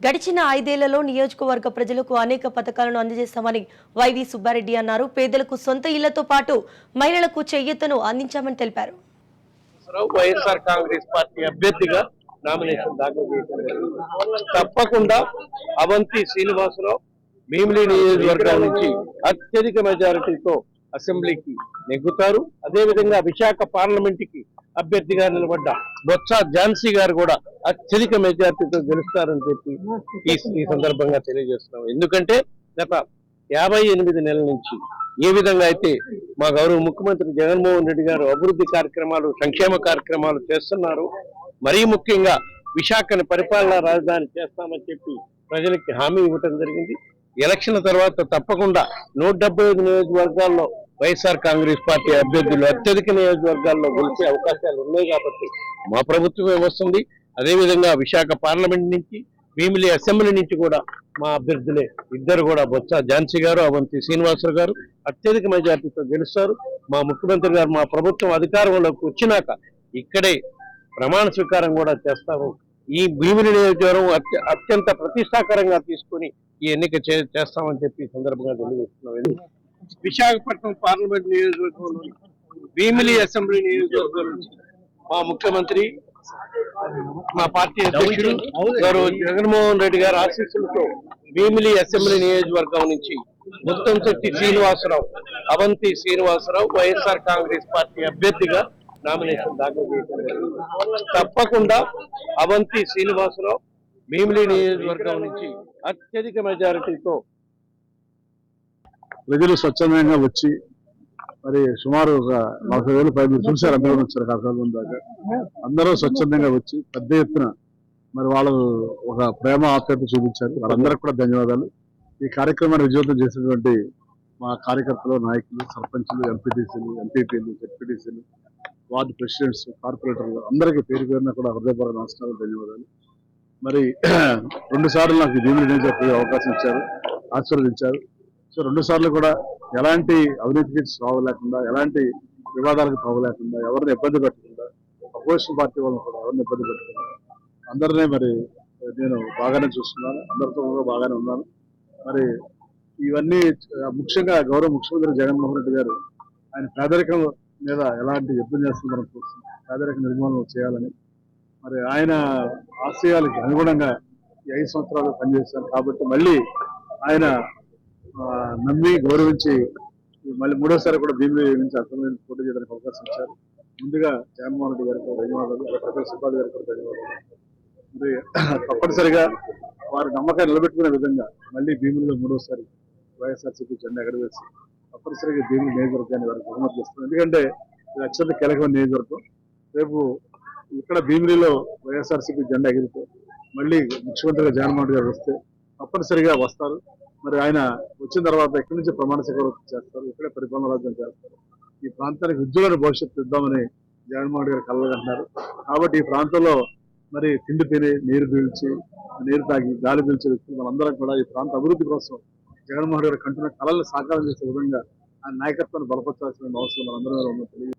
గడిచిన 5 ఏళ్లలో నియోజకవర్గ ప్రజలకు అనేక పథకాలను అందజేస్తామని వైవి సుబ్బారెడ్డి అన్నారు. పేదలకు సొంత ఇళ్లతో పాటు మహిళలకు చేయూతను అందించామని తెలిపారు. వైఎస్ఆర్ కాంగ్రెస్ పార్టీ అభ్యర్థిగా నామినేషన్ దాఖలు చేశారు. తప్పకుండా అవంతి శ్రీనివాసరావు భీమిలి నియోజకవర్గం నుంచి అత్యధిక మెజారిటీతో అసెంబ్లీకి నెగ్గుతారు. అదేవిధంగా విశాఖ పార్లమెంట్ కి అభ్యర్థిగా నిలబడ్డ బొత్స ఝాన్సీ గారు కూడా అత్యధిక మెజార్టీతో గెలుస్తారని చెప్పి ఈ సందర్భంగా తెలియజేస్తున్నాం. ఎందుకంటే గత 58 నెలల నుంచి ఏ విధంగా అయితే మా గౌరవ ముఖ్యమంత్రి జగన్మోహన్ రెడ్డి గారు అభివృద్ధి కార్యక్రమాలు, సంక్షేమ కార్యక్రమాలు చేస్తున్నారు. మరీ ముఖ్యంగా విశాఖను పరిపాలనా రాజధాని చేస్తామని చెప్పి ప్రజలకి హామీ ఇవ్వటం జరిగింది. ఎలక్షన్ తర్వాత తప్పకుండా 175 నియోజకవర్గాల్లో వైఎస్ఆర్ కాంగ్రెస్ పార్టీ అభ్యర్థులు అత్యధిక నియోజకవర్గాల్లో గెలిచే అవకాశాలు ఉన్నాయి కాబట్టి మా ప్రభుత్వమే వస్తుంది. అదేవిధంగా విశాఖ పార్లమెంట్ నుంచి, భీమిలి అసెంబ్లీ నుంచి కూడా మా అభ్యర్థులే ఇద్దరు కూడా బొత్స ఝాన్సీ గారు, అవంతి శ్రీనివాసరావు గారు అత్యధిక మెజార్టీతో గెలుస్తారు. మా ముఖ్యమంత్రి గారు మా ప్రభుత్వం అధికారంలోకి వచ్చినాక ఇక్కడే ప్రమాణ స్వీకారం కూడా చేస్తారు. ఈ భీమిలి నియోజకవర్గం అత్యంత ప్రతిష్టాకరంగా తీసుకుని ఈ ఎన్నిక చేస్తామని చెప్పి సందర్భంగా తెలియజేస్తున్నాం. విశాఖపట్నం పార్లమెంట్ నియోజకవర్గంలో భీమిలి అసెంబ్లీ నియోజకవర్గం నుంచి మా ముఖ్యమంత్రి, మా పార్టీ అధ్యక్షుడు గారు జగన్మోహన్ రెడ్డి గారి ఆశీస్సులతో భీమిలి అసెంబ్లీ నియోజకవర్గం నుంచి ముత్తంశెట్టి శ్రీనివాసరావు, అవంతి శ్రీనివాసరావు వైఎస్ఆర్ కాంగ్రెస్ పార్టీ అభ్యర్థిగా నామినేషన్ దాఖలు చేశారు. తప్పకుండా అవంతి శ్రీనివాసరావు భీమిలి నియోజకవర్గం నుంచి అత్యధిక మెజారిటీతో ప్రజలు స్వచ్ఛందంగా వచ్చి మరి సుమారు 40,000 పైన చూశారు. అందరూ వచ్చారు. 40,000 దాకా అందరూ స్వచ్ఛందంగా వచ్చి పెద్ద ఎత్తున మరి వాళ్ళు ఒక ప్రేమ ఆప్యాయత చూపించారు. వాళ్ళందరికీ కూడా ధన్యవాదాలు. ఈ కార్యక్రమాన్ని విజయవంతం చేసినటువంటి మా కార్యకర్తలు, నాయకులు, సర్పంచులు, ఎంపీటీసీలు, ఎంపీపీలు, జెడ్పీటీసీలు, వార్డు ప్రెసిడెంట్స్, కార్పొరేటర్లు అందరికీ పేరు పేరున కూడా హృదయపూర్వక నమస్కారాలు, ధన్యవాదాలు. మరి 2 సార్లు నాకు భీమిలి నియోజకవర్గ అవకాశం ఇచ్చారు, ఆశీర్వదించారు. సో 2 సార్లు కూడా ఎలాంటి అవినీతికి తావు లేకుండా, ఎలాంటి వివాదాలకు తావు లేకుండా, ఎవరిని ఇబ్బంది పెట్టకుండా, అపోజిషన్ పార్టీ వాళ్ళని కూడా ఎవరిని ఇబ్బంది పెట్టకుండా అందరినీ మరి నేను బాగానే చూస్తున్నాను. అందరితో కూడా బాగానే ఉన్నాను. మరి ఇవన్నీ ముఖ్యంగా గౌరవ ముఖ్యమంత్రి జగన్మోహన్ రెడ్డి గారు ఆయన పేదరికం మీద ఎలాంటి యుద్ధం చేస్తున్నారని చూస్తున్నాం. పేదరిక నిర్మూలన చేయాలని మరి ఆయన ఆశయాలకు అనుగుణంగా ఈ 5 సంవత్సరాలు పనిచేశారు. కాబట్టి మళ్ళీ ఆయన నమ్మి గౌరవించి మళ్ళీ 3వసారి కూడా భీమిలి నుంచి అసెంబ్లీ పోటీ చేయడానికి అవకాశం ఇచ్చారు. ముందుగా జగన్మోహన్ రెడ్డి గారికి ధన్యవాదాలు, ప్రకాష్ సుబ్బారెడ్డి గారికి కూడా ధన్యవాదాలు. మరి తప్పనిసరిగా వారి నమ్మకాన్ని నిలబెట్టుకునే విధంగా మళ్ళీ భీమిలిలో 3వసారి వైఎస్ఆర్సీపీ జెండా ఎగరవేసి తప్పనిసరిగా భీమిలి నియోజకవర్గాన్ని వారికి బహుమతి చేస్తున్నారు. ఎందుకంటే ఇది అత్యంత కీలకమైన నియోజకవర్గం. రేపు ఇక్కడ భీమిలిలో వైఎస్ఆర్సీపీ జెండా ఎగిరితే మళ్ళీ ముఖ్యమంత్రిగా జగన్మోహన్ రెడ్డి గారు వస్తే తప్పనిసరిగా వస్తారు. మరి ఆయన వచ్చిన తర్వాత ఇక్కడి నుంచి ప్రమాణ స్వీకారం చేస్తారు, ఇక్కడే పరిపాలన రాజ్యం చేస్తారు. ఈ ప్రాంతానికి ఉజ్వలమైన భవిష్యత్తు ఇద్దామని జగన్మోహన్ రెడ్డి గారు కలగంటున్నారు. కాబట్టి ఈ ప్రాంతంలో మరి తిండి తిని, నీరు పీల్చి, నీరు తాగి, గాలి పీల్చే వ్యక్తులు మనందరం కూడా ఈ ప్రాంత అభివృద్ధి కోసం జగన్మోహన్ రెడ్డి గారు కంటున్న కళలను సాకారం చేసే విధంగా ఆయన నాయకత్వాన్ని బలపరచాల్సిన అవసరం మనందరం తెలియజేస్తారు.